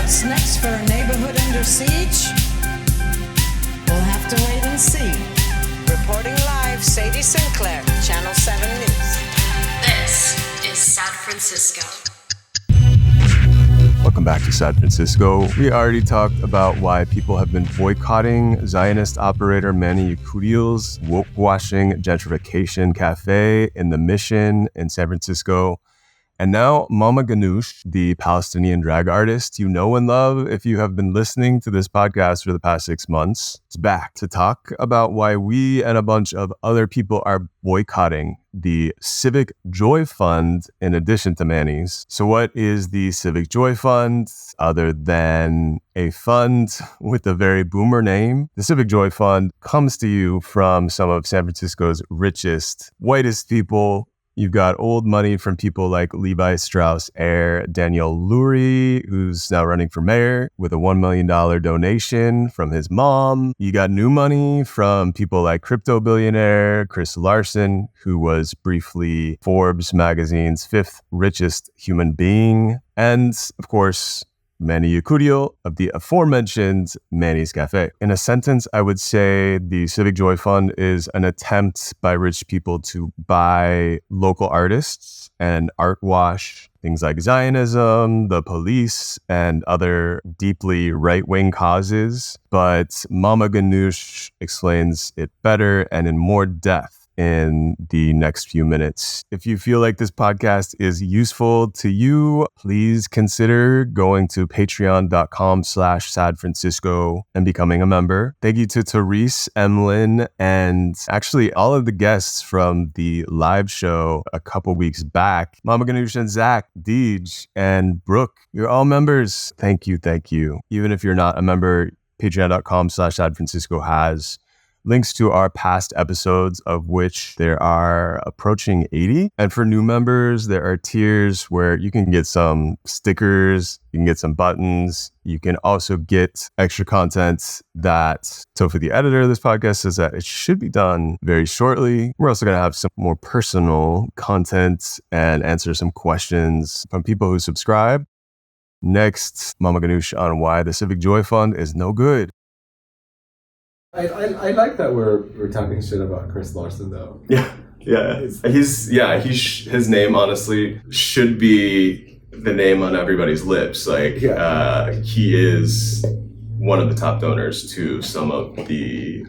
What's next for a neighborhood under siege? We'll have to wait and see. Reporting live, Sadie Sinclair, Channel 7 News. This is San Francisco. Welcome back to San Francisco. We already talked about why people have been boycotting Zionist operator Manny Yekutiel's woke-washing gentrification cafe in the Mission in San Francisco. And now Mama Ganuush, the Palestinian drag artist you know and love if you have been listening to this podcast for the past 6 months, is back to talk about why we and a bunch of other people are boycotting the Civic Joy Fund in addition to Manny's. So what is the Civic Joy Fund other than a fund with a very boomer name? The Civic Joy Fund comes to you from some of San Francisco's richest, whitest people. You've got old money from people like Levi Strauss heir Daniel Lurie, who's now running for mayor with a $1 million donation from his mom. You got new money from people like crypto billionaire Chris Larsen, who was briefly Forbes magazine's 5th richest human being. And of course, Manny Yekutiel of the aforementioned Manny's Cafe. In a sentence, I would say the Civic Joy Fund is an attempt by rich people to buy local artists and art wash things like Zionism, the police, and other deeply right-wing causes. But Mama Ganuush explains it better and in more depth in the next few minutes. If you feel like this podcast is useful to you, please consider going to patreon.com/San Francisco and becoming a member. Thank you to Therese, Emlyn, and actually all of the guests from the live show a couple weeks back. Mama Ganuush and Zach, Deeg, and Brooke, you're all members. Thank you, thank you. Even if you're not a member, patreon.com/San Francisco has links to our past episodes, of which there are approaching 80. And for new members, there are tiers where you can get some stickers, you can get some buttons, you can also get extra content that Tofu, the editor of this podcast, says that it should be done very shortly. We're also going to have some more personal content and answer some questions from people who subscribe. Next, Mama Ganuush on why the Civic Joy Fund is no good. I like that we're talking shit about Chris Larsen though. His name honestly should be the name on everybody's lips. He is one of the top donors to some of the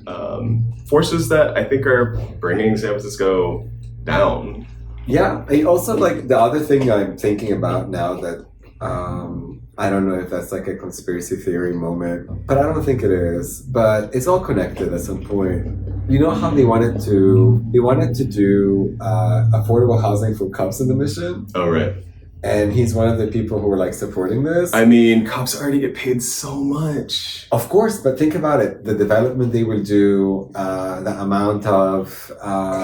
forces that I think are bringing San Francisco down. Yeah, I also like the other thing I'm thinking about now that I don't know if that's like a conspiracy theory moment, but I don't think it is. But it's all connected at some point. You know how they wanted to do affordable housing for cops in the Mission? Oh, right. And he's one of the people who were like supporting this. I mean, cops already get paid so much. Of course, but think about it. The development they will do, the amount of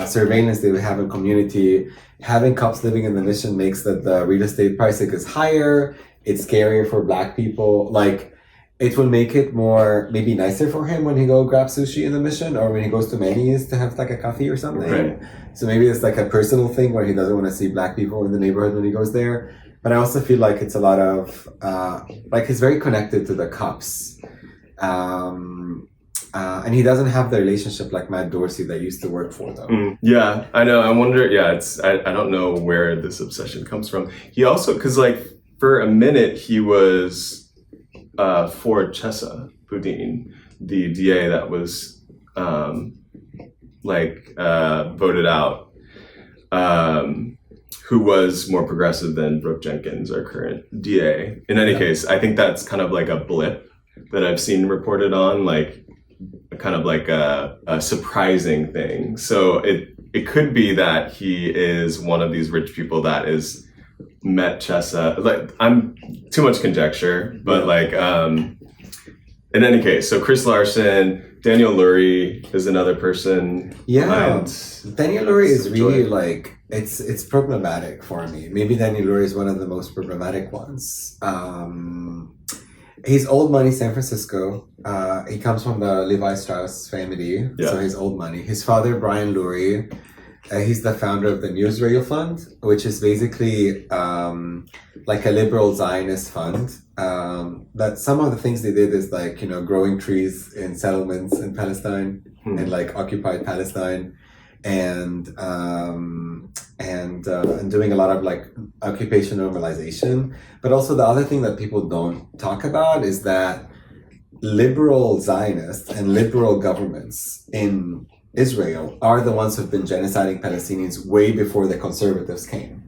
surveillance they will have in community, having cops living in the Mission makes that the real estate pricing is higher. It's scarier for Black people. Like, it will make it more, maybe nicer for him when he go grab sushi in the Mission or when he goes to Manny's to have like a coffee or something. Right. So maybe it's like a personal thing where he doesn't want to see Black people in the neighborhood when he goes there. But I also feel like it's a lot of, he's very connected to the cops. And he doesn't have the relationship like Matt Dorsey that used to work for them. Yeah, I know. I wonder, I don't know where this obsession comes from. He also, because for a minute, he was for Chesa Boudin, the DA that was voted out, who was more progressive than Brooke Jenkins, our current DA. In any case, I think that's kind of like a blip that I've seen reported on, kind of like a surprising thing. So it could be that he is one of these rich people that is met Chesa. I'm too much conjecture, but in any case, so Chris Larsen, Daniel Lurie is another person. Yeah, Daniel Lurie is really it's problematic for me. Maybe Daniel Lurie is one of the most problematic ones. He's old money San Francisco. He comes from the Levi Strauss family, so he's old money. His father, Brian Lurie, He's the founder of the New Israel Fund, which is basically like a liberal Zionist fund. That some of the things they did is like, growing trees in settlements in Palestine and like occupied Palestine, and doing a lot of like occupation normalization. But also the other thing that people don't talk about is that liberal Zionists and liberal governments in Israel are the ones who've been genociding Palestinians way before the conservatives came.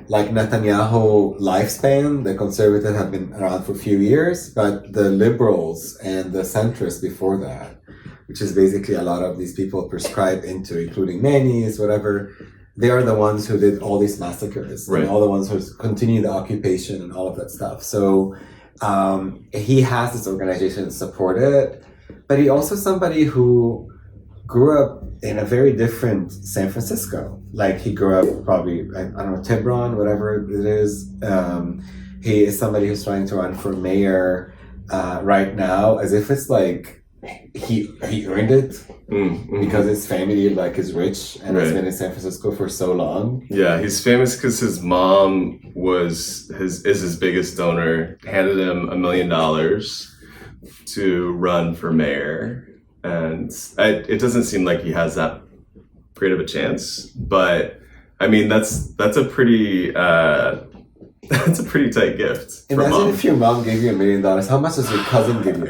Like Netanyahu lifespan, the conservatives have been around for a few years, but the liberals and the centrists before that, which is basically a lot of these people prescribed into, including Manny's, whatever, they are the ones who did all these massacres, and all the ones who continued the occupation and all of that stuff. So he has this organization to support it, but he also somebody who grew up in a very different San Francisco. Like he grew up probably, I don't know, Tibron, whatever it is. He is somebody who's trying to run for mayor right now, as if it's like he earned it because his family like is rich and has been in San Francisco for so long. Yeah, he's famous because his mom is his biggest donor, handed him $1 million to run for mayor. And it doesn't seem like he has that great of a chance, but I mean that's a pretty that's a pretty tight gift. Imagine if your mom gave you $1 million. How much does your cousin give you?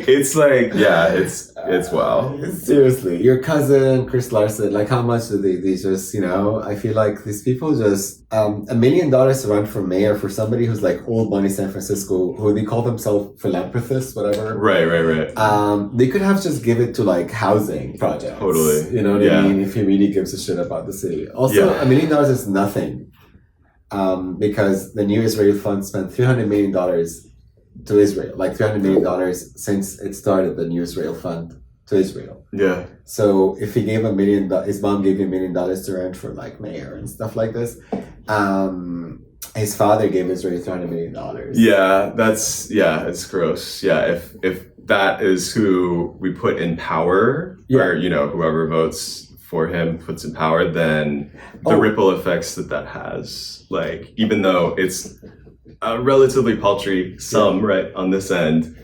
It's like, yeah, it's wow. Seriously, your cousin Chris Larsen, like how much do they just, I feel like these people just $1 million to run for mayor for somebody who's like old money San Francisco, who they call themselves philanthropists, whatever. Right. They could have just give it to like housing projects. Totally. You know what I mean? If he really gives a shit about the city. Also, $1 million is nothing. Because the New Israel Fund spent $300 million to Israel, like $300 million since it started, the New Israel Fund to Israel. Yeah. So if he gave $1 million, his mom gave him $1 million to run for like mayor and stuff like this. His father gave Israel $300 million. Yeah, it's gross. Yeah, if that is who we put in power, or whoever votes for him puts in power, then the ripple effects that has, like, even though it's a relatively paltry sum right on this end,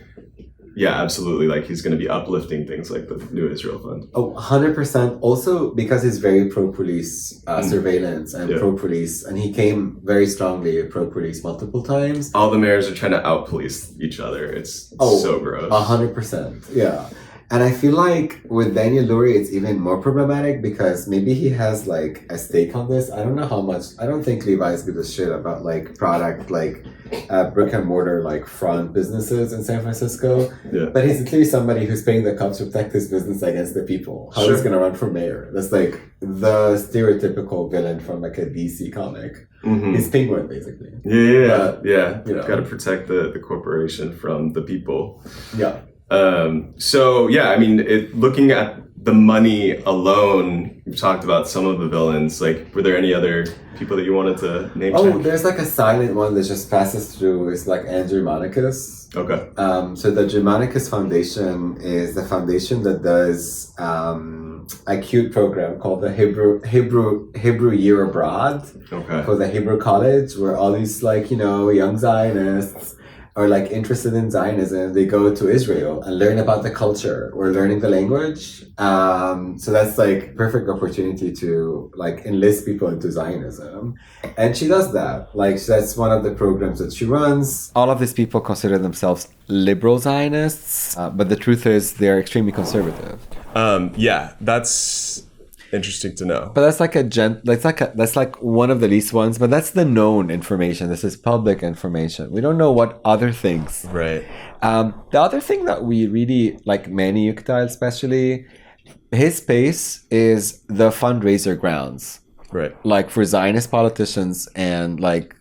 absolutely, like he's going to be uplifting things like the New Israel Fund. 100%. Also because he's very pro-police surveillance and pro-police, and he came very strongly pro-police multiple times. All the mayors are trying to out-police each other. It's so gross. 100%. Yeah. And I feel like with Daniel Lurie, it's even more problematic because maybe he has like a stake on this. I don't know how much. I don't think Levi's gives a shit about like product, like brick and mortar, like front businesses in San Francisco. Yeah. But he's literally somebody who's paying the cops to protect his business against the people. How he's going to run for mayor? That's like the stereotypical villain from like a DC comic. He's Penguin, basically. Yeah. Got to protect the corporation from the people. Yeah. I mean, looking at the money alone, we've talked about some of the villains. Like, were there any other people that you wanted to name? There's like a silent one that just passes through. It's like Andrew Germanicus. Okay. So the Germanicus Foundation is the foundation that does a cute program called the Hebrew Year Abroad. Okay. For the Hebrew College, where all these like young Zionists are like interested in Zionism, they go to Israel and learn about the culture or learning the language. So that's like perfect opportunity to like enlist people into Zionism. And she does that. Like that's one of the programs that she runs. All of these people consider themselves liberal Zionists, but the truth is they're extremely conservative. That's interesting to know. But that's like that's like one of the least ones, but that's the known information. This is public information. We don't know what other things. Right. The other thing that we really like, Manny Yekutiel especially, his space is the fundraiser grounds. Right. Like for Zionist politicians and like,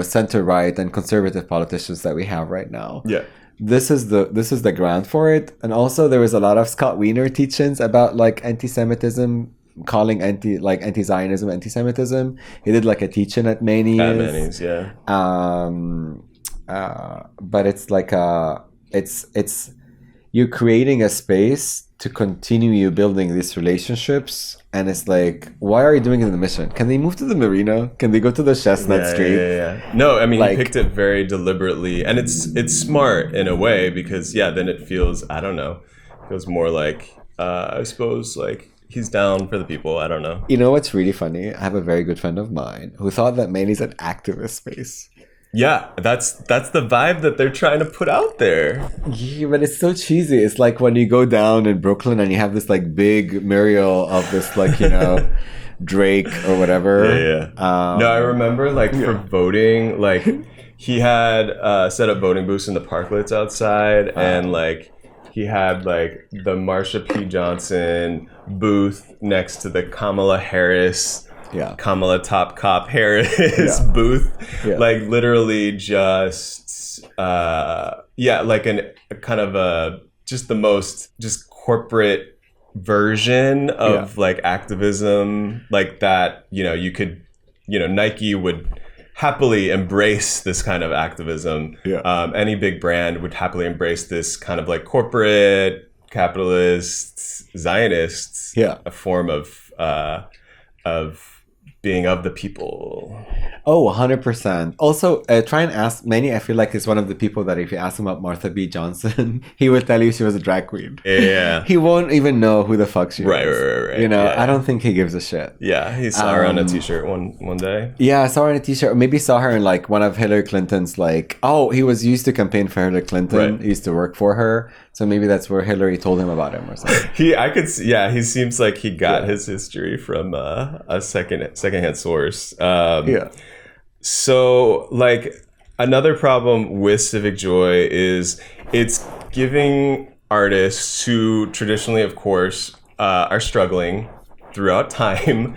center right and conservative politicians that we have right now. Yeah. This is the ground for it. And also there was a lot of Scott Wiener teachings about like anti-Semitism, calling anti-Zionism anti-Semitism. He did like a teaching at Manny's. At Manny's, yeah. But it's like you're creating a space to continue you building these relationships. And it's like, why are you doing it in the mission? Can they move to the marina? Can they go to the Chestnut Street? Yeah. No, I mean, he picked it very deliberately. And it's smart in a way because, then it feels, I don't know, feels more like, I suppose, like, he's down for the people. I don't know. You know what's really funny? I have a very good friend of mine who thought that Manny's an activist space. Yeah, that's the vibe that they're trying to put out there. Yeah, but it's so cheesy. It's like when you go down in Brooklyn and you have this like big mural of this like, Drake or whatever. Yeah. No, I remember like for voting, like he had set up voting booths in the parklets outside and like he had like the Marsha P. Johnson booth next to the Kamala Harris Kamala Top Cop Harris booth, like literally just like a kind of a just the most just corporate version of like activism like that. You could Nike would happily embrace this kind of activism. Any big brand would happily embrace this kind of like corporate capitalists, Zionists, a form of being of the people. Oh, 100%. Also, try and ask Manny. I feel like he's one of the people that if you ask him about Martha B. Johnson, he would tell you she was a drag queen. Yeah. He won't even know who the fuck she is. Right. I don't think he gives a shit. Yeah, he saw her on a t-shirt one day. Yeah, I saw her on a t-shirt. Or maybe saw her in like one of Hillary Clinton's like, he was used to campaign for Hillary Clinton. Right. He used to work for her. So maybe that's where Hillary told him about him or something. He seems like he got his history from a secondhand source. So like another problem with Civic Joy is it's giving artists who traditionally, of course, are struggling throughout time,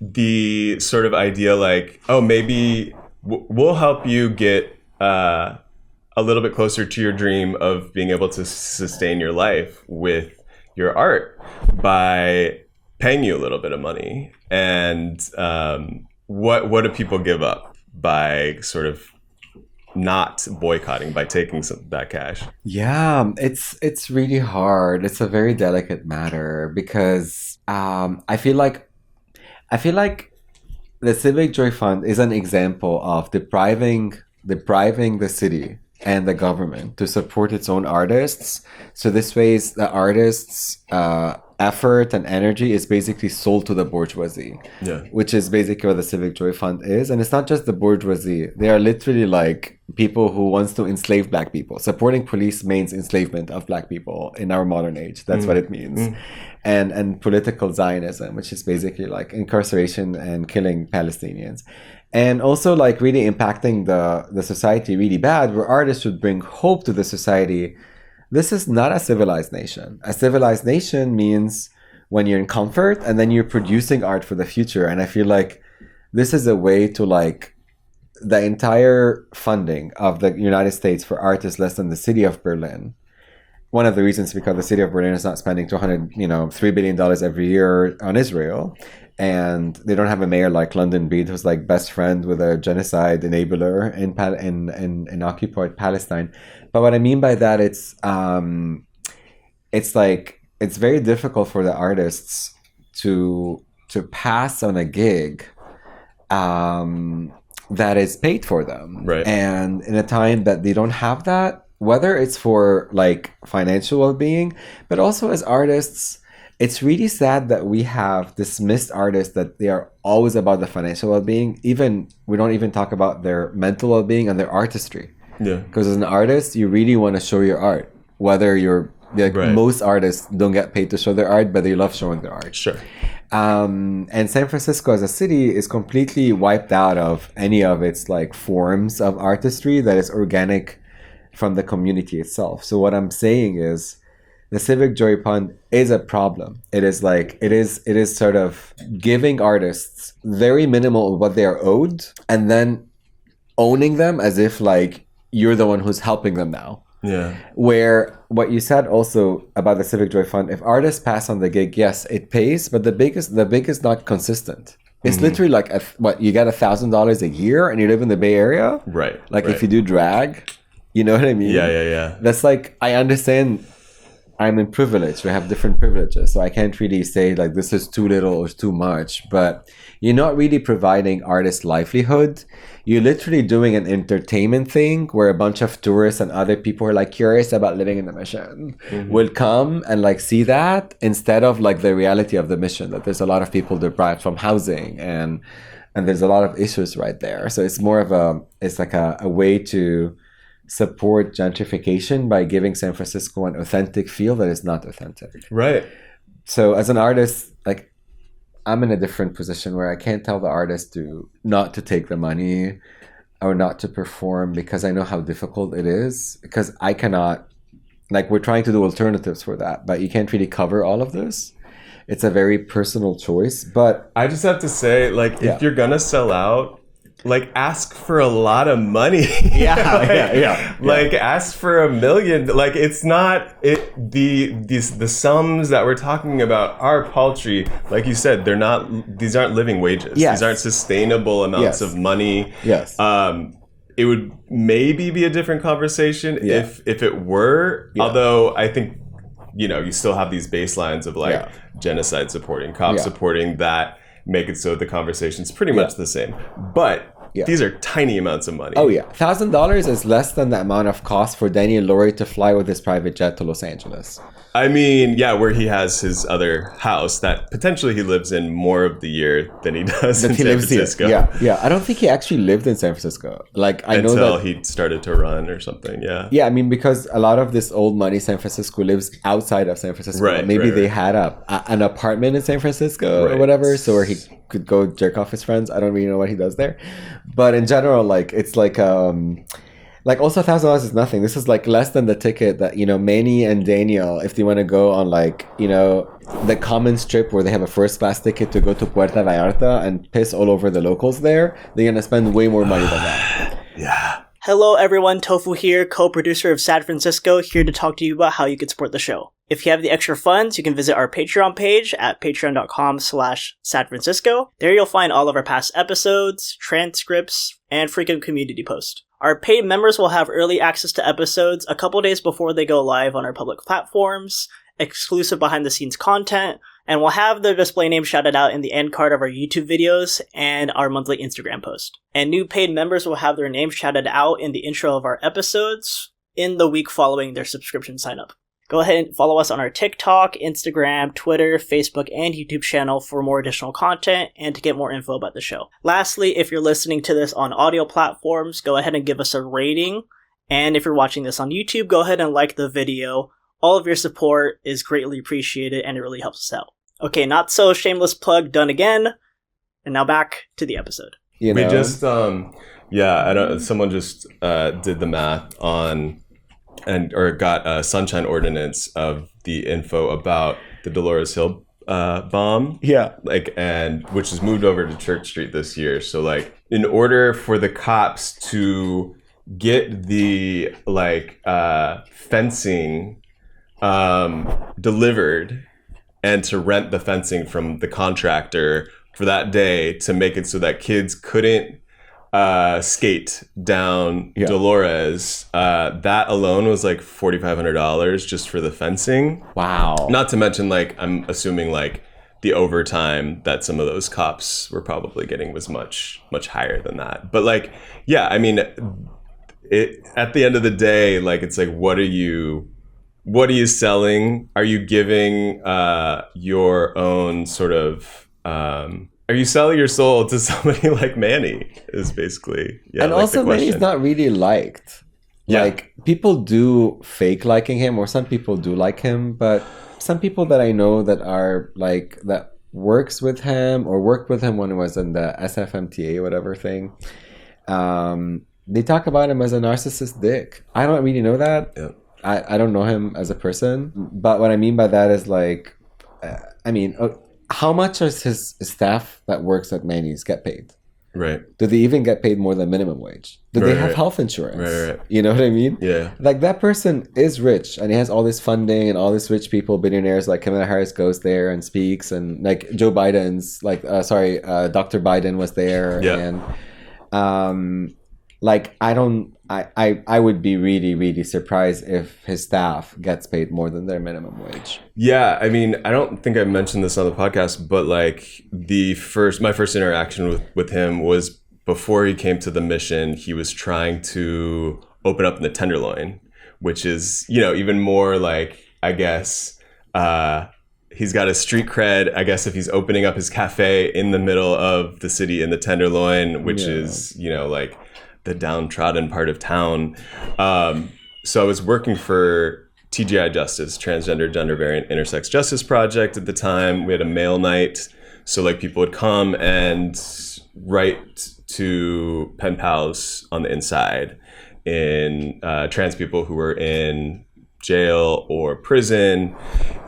the sort of idea like, maybe we'll help you get a little bit closer to your dream of being able to sustain your life with your art by paying you a little bit of money. And what do people give up by sort of not boycotting, by taking that cash? Yeah, it's really hard. It's a very delicate matter because I feel like the Civic Joy Fund is an example of depriving the city and the government to support its own artists. So this way, the artists' effort and energy is basically sold to the bourgeoisie, which is basically what the Civic Joy Fund is. And it's not just the bourgeoisie. They are literally like people who wants to enslave Black people. Supporting police means enslavement of Black people in our modern age. That's what it means. And political Zionism, which is basically like incarceration and killing Palestinians. And also like really impacting the society really bad, where artists would bring hope to the society. This is not a civilized nation. A civilized nation means when you're in comfort and then you're producing art for the future. And I feel like this is a way to like the entire funding of the United States for art is less than the city of Berlin. One of the reasons because the city of Berlin is not spending $3 billion every year on Israel. And they don't have a mayor like London Breed, who's like best friend with a genocide enabler in occupied Palestine. But what I mean by that, it's very difficult for the artists to pass on a gig that is paid for them. Right. And in a time that they don't have that, whether it's for like financial well-being, but also as artists, it's really sad that we have dismissed artists that they are always about the financial well-being. We don't even talk about their mental well-being and their artistry. Yeah. Because as an artist, you really want to show your art. Whether you're most artists don't get paid to show their art, but they love showing their art. Sure. And San Francisco as a city is completely wiped out of any of its like forms of artistry that is organic from the community itself. So what I'm saying is, the Civic Joy Fund is a problem. It is sort of giving artists very minimal of what they are owed and then owning them as if like you're the one who's helping them now. Yeah. Where what you said also about the Civic Joy Fund, if artists pass on the gig, yes, it pays, but the big is not consistent. It's literally like you get $1,000 a year and you live in the Bay Area? Right. Like if you do drag, you know what I mean? Yeah. That's like, I understand I'm in privilege. We have different privileges. So I can't really say like this is too little or too much. But you're not really providing artists livelihood. You're literally doing an entertainment thing where a bunch of tourists and other people who are like curious about living in the mission will come and like see that, instead of like the reality of the mission, that there's a lot of people deprived from housing and there's a lot of issues right there. So it's more of a way to support gentrification by giving San Francisco an authentic feel that is not authentic. Right. So as an artist, like, I'm in a different position where I can't tell the artist not to take the money or not to perform, because I know how difficult it is, because I cannot, like, we're trying to do alternatives for that, but you can't really cover all of this. It's a very personal choice, but I just have to say, like, if you're gonna sell out, like, ask for a lot of money. Like, ask for $1 million. Like, it's not the sums that we're talking about are paltry. Like you said, these aren't living wages. These aren't sustainable amounts of money. It would maybe be a different conversation if it were. Although I think, you still have these baselines of like genocide supporting, cops supporting, that make it so the conversation's pretty much the same. But these are tiny amounts of money. Oh yeah, $1,000 is less than the amount of cost for Daniel Lurie to fly with his private jet to Los Angeles. I mean, where he has his other house that potentially he lives in more of the year than he does in San Francisco. I don't think he actually lived in San Francisco. Like, I know until that he started to run or something. Yeah, I mean, because a lot of this old money San Francisco lives outside of San Francisco. Right. Maybe they had an apartment in San Francisco or whatever, so where he could go jerk off his friends. I don't really know what he does there, but in general, like, it's like also $1,000 is nothing. This is like less than the ticket that Manny and Daniel, if they want to go on like the common strip where they have a first class ticket to go to Puerto Vallarta and piss all over the locals there, they're gonna spend way more money than that. Hello everyone, Tofu here, co-producer of Sad Francisco, here to talk to you about how you can support the show. If you have the extra funds, you can visit our Patreon page at patreon.com/sadfrancisco. There you'll find all of our past episodes, transcripts, and frequent community posts. Our paid members will have early access to episodes a couple days before they go live on our public platforms, exclusive behind-the-scenes content, and will have their display name shouted out in the end card of our YouTube videos and our monthly Instagram post. And new paid members will have their names shouted out in the intro of our episodes in the week following their subscription sign-up. Go ahead and follow us on our TikTok, Instagram, Twitter, Facebook, and YouTube channel for more additional content and to get more info about the show. Lastly, if you're listening to this on audio platforms, go ahead and give us a rating. And if you're watching this on YouTube, go ahead and like the video. All of your support is greatly appreciated and it really helps us out. Okay, not so shameless plug done again. And now back to the episode. We just, someone just did the math on or got a sunshine ordinance of the info about the Dolores Hill bomb. Which is moved over to Church Street this year. So like, in order for the cops to get the fencing delivered and to rent the fencing from the contractor for that day, to make it so that kids couldn't skate down Dolores, that alone was like $4,500 just for the fencing. Wow. Not to mention, like, I'm assuming like the overtime that some of those cops were probably getting was much higher than that. But like, I mean, it at the end of the day, like, it's like, what are you selling? Are you giving your own sort of are you selling your soul to somebody like Manny? Is basically and like also Manny's not really liked. Like, people do fake liking him, or some people do like him, but some people that I know that are like that works with him or worked with him when he was in the SFMTA whatever thing, they talk about him as a narcissist dick. I don't really know that. I don't know him as a person, but what I mean by that is like, how much does his staff that works at Manny's get paid? Right. Do they even get paid more than minimum wage? Do they have health insurance? Right. You know what I mean? Yeah. Like, that person is rich and he has all this funding and all these rich people, billionaires, like Kamala Harris goes there and speaks, and like Joe Biden's Dr. Biden was there. Yeah. And like, I would be really, really surprised if his staff gets paid more than their minimum wage. Yeah, I mean, I don't think I mentioned this on the podcast, but like my first interaction with him was before he came to the mission. He was trying to open up in the Tenderloin, which is, you know, even more like, I guess, he's got a street cred, I guess, if he's opening up his cafe in the middle of the city in the Tenderloin, which is, you know, like the downtrodden part of town. So I was working for TGI Justice, Transgender Gender Variant Intersex Justice Project at the time. We had a mail night. So like people would come and write to pen pals on the inside in trans people who were in jail or prison.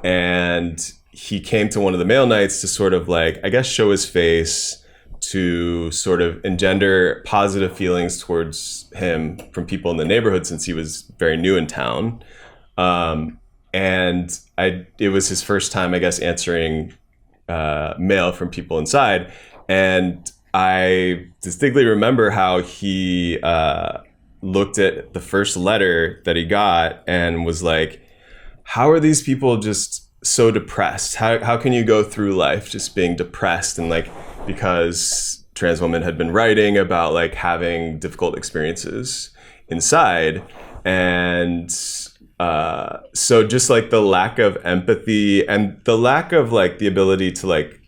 And he came to one of the mail nights to sort of like, I guess, show his face, to sort of engender positive feelings towards him from people in the neighborhood since he was very new in town. And it was his first time, I guess, answering mail from people inside. And I distinctly remember how he looked at the first letter that he got and was like, how are these people just so depressed? How can you go through life just being depressed? And like, because trans women had been writing about like having difficult experiences inside. And so just like the lack of empathy and the lack of like the ability to like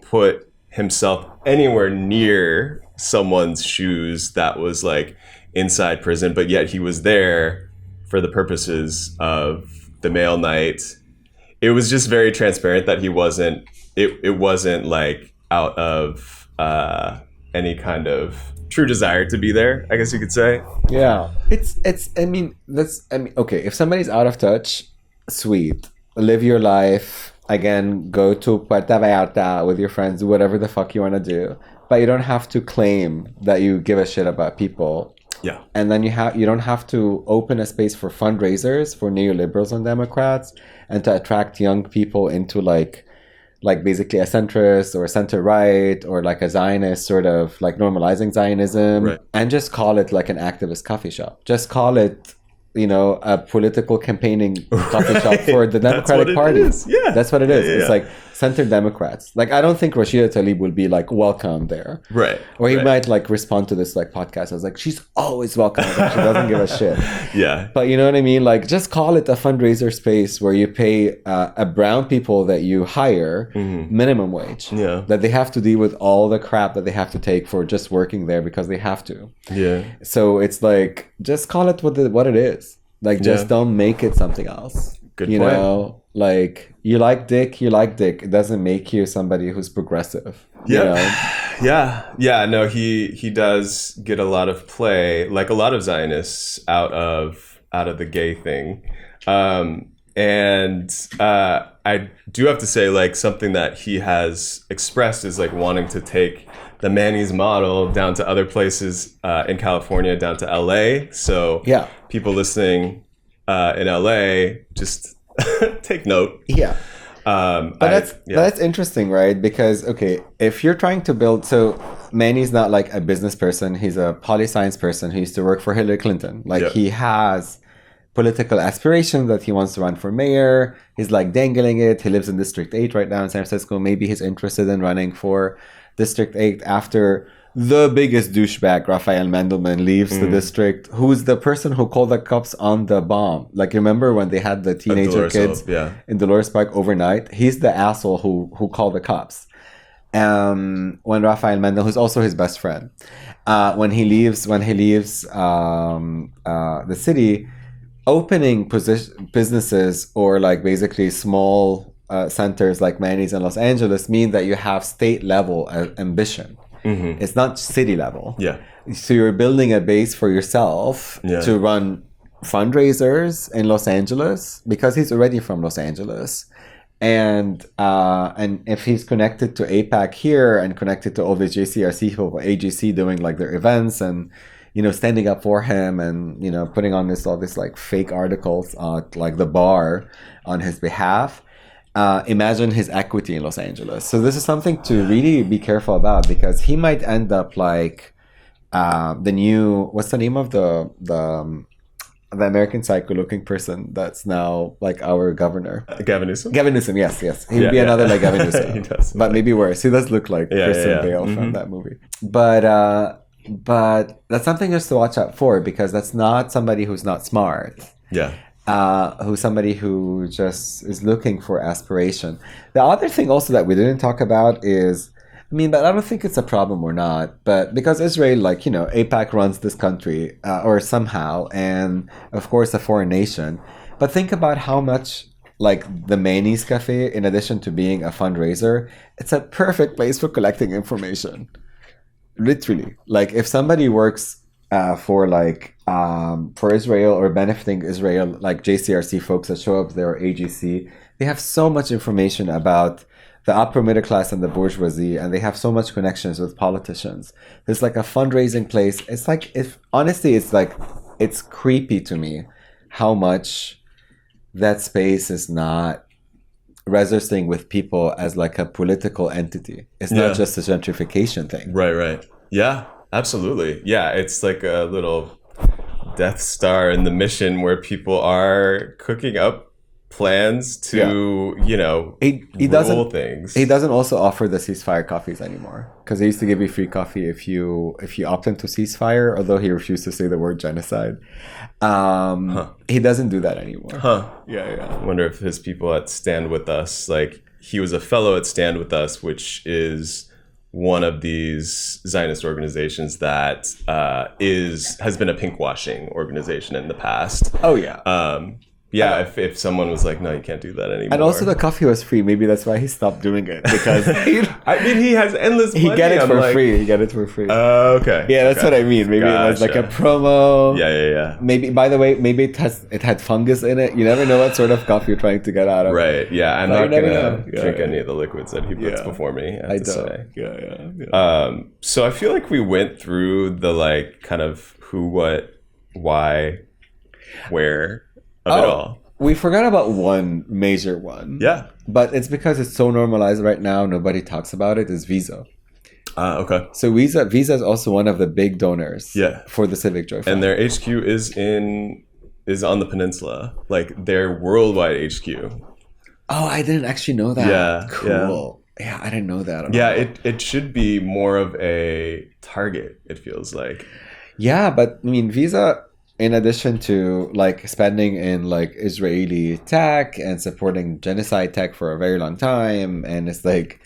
put himself anywhere near someone's shoes that was like inside prison, but yet he was there for the purposes of the mail night. It was just very transparent that he wasn't, it wasn't like out of any kind of true desire to be there, I guess you could say. Yeah. Okay, if somebody's out of touch, sweet. Live your life. Again, go to Puerto Vallarta with your friends, do whatever the fuck you want to do. But you don't have to claim that you give a shit about people. Yeah. And then you don't have to open a space for fundraisers for neoliberals and Democrats and to attract young people into like basically a centrist or a center-right or like a Zionist sort of like normalizing Zionism, right. And just call it like an activist coffee shop. Just call it, you know, a political campaigning coffee shop for the Democratic Party. Yeah. That's what it is. Yeah. It's like center Democrats. Like, I don't think Rashida Tlaib will be like welcome there. Right. Or he might like respond to this like podcast. I was like, she's always welcome. Like, she doesn't give a shit. Yeah. But you know what I mean? Like, just call it a fundraiser space where you pay a brown people that you hire minimum wage. Yeah. That they have to deal with all the crap that they have to take for just working there because they have to. Yeah. So it's like, just call it what it is. Like, just don't make it something else. Good you point. know, like, you like dick. It doesn't make you somebody who's progressive. Yeah. You know? Yeah. No, he does get a lot of play, like a lot of Zionists, out of the gay thing. And I do have to say, like, something that he has expressed is like wanting to take the Manny's model down to other places in California, down to LA. So Yeah. people listening in LA, just take note. Yeah. But that's interesting, right? Because, okay, if you're trying to build... So Manny's not like a business person. He's a poli-science person who used to work for Hillary Clinton. Like, he has political aspirations that he wants to run for mayor. He's like dangling it. He lives in District 8 right now in San Francisco. Maybe he's interested in running for District 8 after the biggest douchebag, Raphael Mendelman, leaves the district, who's the person who called the cops on the bomb. Like, remember when they had the teenager kids in Dolores Park overnight? He's the asshole who called the cops. When Raphael Mendel, who's also his best friend, when he leaves the city, opening businesses or like basically small centers like Manny's in Los Angeles mean that you have state level ambition. It's not city level. Yeah. So you're building a base for yourself to run fundraisers in Los Angeles because he's already from Los Angeles. And if he's connected to APAC here and connected to all the JCRC people, AGC doing like their events and, you know, standing up for him and, you know, putting on all this like fake articles like the bar on his behalf. Imagine his equity in Los Angeles. So this is something to really be careful about because he might end up like the new, what's the name of the American psycho-looking person that's now like our governor? Gavin Newsom? Gavin Newsom, yes. He'd be another like Gavin Newsom. He does. But maybe worse. He does look like Kristen Bale from that movie. But that's something just to watch out for, because that's not somebody who's not smart. Yeah. Who's somebody who just is looking for aspiration. The other thing also that we didn't talk about is, but I don't think it's a problem or not, but because Israel, like, AIPAC runs this country, or somehow, and of course a foreign nation. But think about how much, like, the Manny's Cafe, in addition to being a fundraiser, it's a perfect place for collecting information. Literally. Like, if somebody works for Israel or benefiting Israel, like JCRC folks that show up there, or AGC, they have so much information about the upper middle class and the bourgeoisie, and they have so much connections with politicians. There's like a fundraising place. It's like, it's creepy to me how much that space is not registering with people as like a political entity. It's not just a gentrification thing. Right. Yeah, absolutely. Yeah, it's like a little Death Star in the mission where people are cooking up plans to, he rule things. He doesn't also offer the ceasefire coffees anymore, because they used to give you free coffee if you opt into ceasefire, although he refused to say the word genocide. He doesn't do that anymore. Yeah. I wonder if his people at Stand With Us, like, he was a fellow at Stand With Us, which is one of these Zionist organizations that has been a pinkwashing organization in the past. Oh yeah. If someone was like, no, you can't do that anymore. And also the coffee was free. Maybe that's why he stopped doing it, because he has endless money. He get it for free. Okay. Yeah, that's what I mean. Maybe it was like a promo. Yeah. Maybe, by the way, it had fungus in it. You never know what sort of coffee you're trying to get out of. Right. Yeah. I'm not gonna drink any of the liquids that he puts before me. I have to say. Yeah. So I feel like we went through the like kind of who, what, why, where of it all. We forgot about one major one. Yeah. But it's because it's so normalized right now, nobody talks about it, is Visa. Okay. So Visa is also one of the big donors for the Civic Joy Fund. And their HQ is on the peninsula. Like, their worldwide HQ. Oh, I didn't actually know that. Yeah. Cool. Yeah, I didn't know that. Yeah, it should be more of a target, it feels like. Yeah, but Visa, in addition to like spending in like Israeli tech and supporting genocide tech for a very long time, and it's like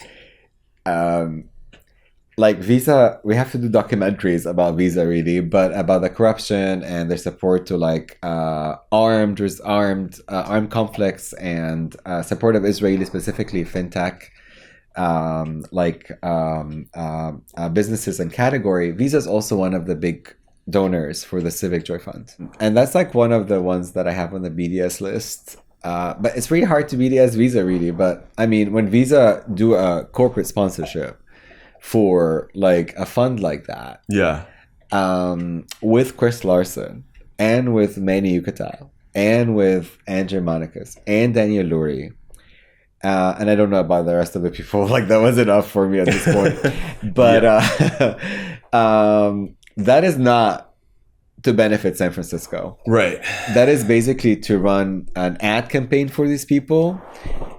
Visa, we have to do documentaries about Visa really, but about the corruption and their support to like armed conflicts and support of Israeli, specifically fintech, businesses and category. Visa is also one of the big donors for the Civic Joy Fund, and that's like one of the ones that I have on the BDS list, but it's really hard to BDS Visa really. But when Visa do a corporate sponsorship for like a fund like that, with Chris Larsen and with Manny Yekutiel and with Andrew Monicus and Daniel Lurie, and I don't know about the rest of the people, like that was enough for me at this point. But that is not to benefit San Francisco. Right. That is basically to run an ad campaign for these people.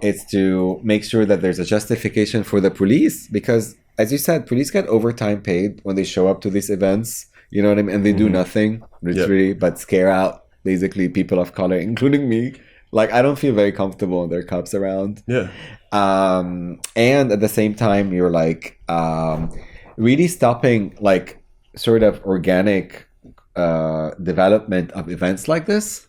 It's to make sure that there's a justification for the police, because, as you said, police get overtime paid when they show up to these events. You know what I mean? And they do nothing, literally, but scare out, basically, people of color, including me. Like, I don't feel very comfortable when there are cops around. Yeah. And at the same time, you're like really stopping like sort of organic development of events like this,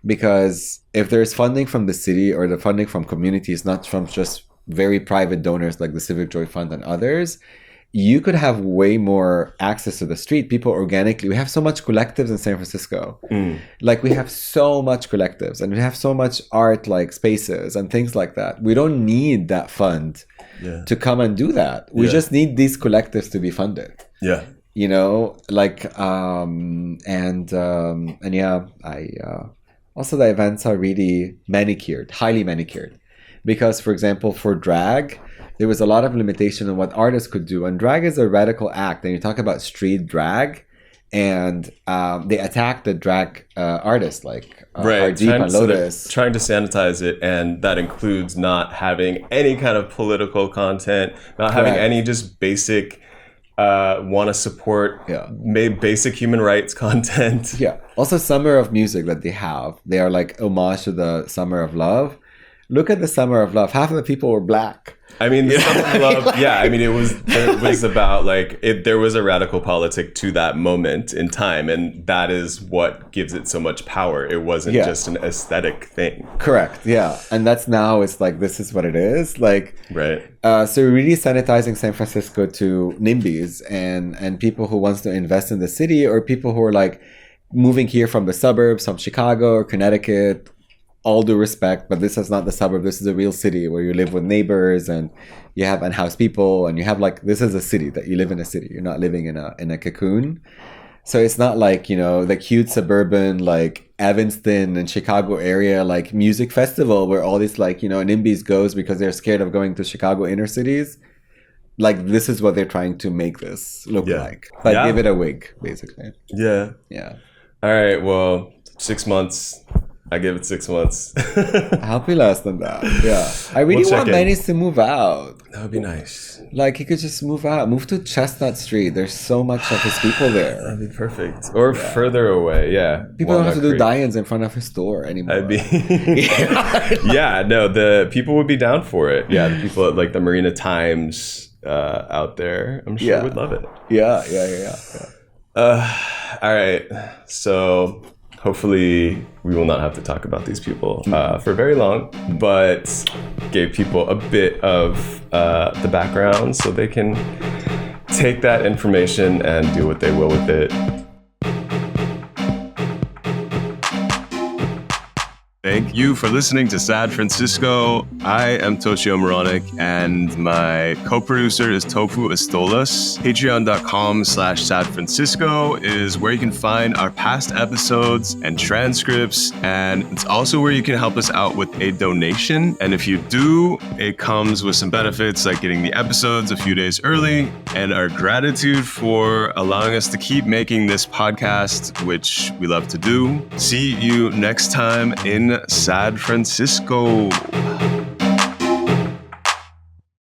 because if there's funding from the city or the funding from communities, not from just very private donors like the Civic Joy Fund and others, you could have way more access to the street. People organically, we have so much collectives in San Francisco. Like, we have so much collectives and we have so much art like spaces and things like that. We don't need that fund to come and do that. We just need these collectives to be funded. Yeah. You know, like, also the events are really manicured, highly manicured. Because, for example, for drag, there was a lot of limitation on what artists could do. And drag is a radical act. And you talk about street drag, and they attack the drag artists like Hardeep and Lotus. Trying to sanitize it, and that includes not having any kind of political content, not having any just basic want to support basic human rights content. Yeah. Also, Summer of Music that they have. They are like homage to the Summer of Love. Look at the Summer of Love. Half of the people were black. I mean, the Summer of Love, I mean, it was about there was a radical politic to that moment in time, and that is what gives it so much power. It wasn't just an aesthetic thing. Correct. Yeah. And that's now, it's like, this is what it is. Like, right. So we're really sanitizing San Francisco to NIMBYs and people who wants to invest in the city, or people who are like moving here from the suburbs, from Chicago or Connecticut. All due respect, but this is not the suburb. This is a real city where you live with neighbors and you have unhoused people, and you have like, this is a city that you live in a city. You're not living in a cocoon. So it's not like, the cute suburban like Evanston and Chicago area like music festival where all these like, NIMBYs goes because they're scared of going to Chicago inner cities. Like, this is what they're trying to make this look like. But give it a wig, basically. Yeah. Yeah. All right. Well, 6 months. I give it 6 months. I'll be less than that. Yeah. I really want Manny to move out. That would be nice. Like, he could just move out. Move to Chestnut Street. There's so much of his people there. That'd be perfect. Or further away, yeah. People don't have to do die-ins in front of his store anymore. The people would be down for it. Yeah, the people at like the Marina Times out there, I'm sure would love it. Yeah. All right. So hopefully we will not have to talk about these people for very long, but gave people a bit of the background so they can take that information and do what they will with it. Thank you for listening to Sad Francisco. I am Toshio Meronek, and my co-producer is Tofu Estolas. Patreon.com/SadFrancisco is where you can find our past episodes and transcripts, and it's also where you can help us out with a donation. And if you do, it comes with some benefits like getting the episodes a few days early, and our gratitude for allowing us to keep making this podcast, which we love to do. See you next time in Sad Francisco.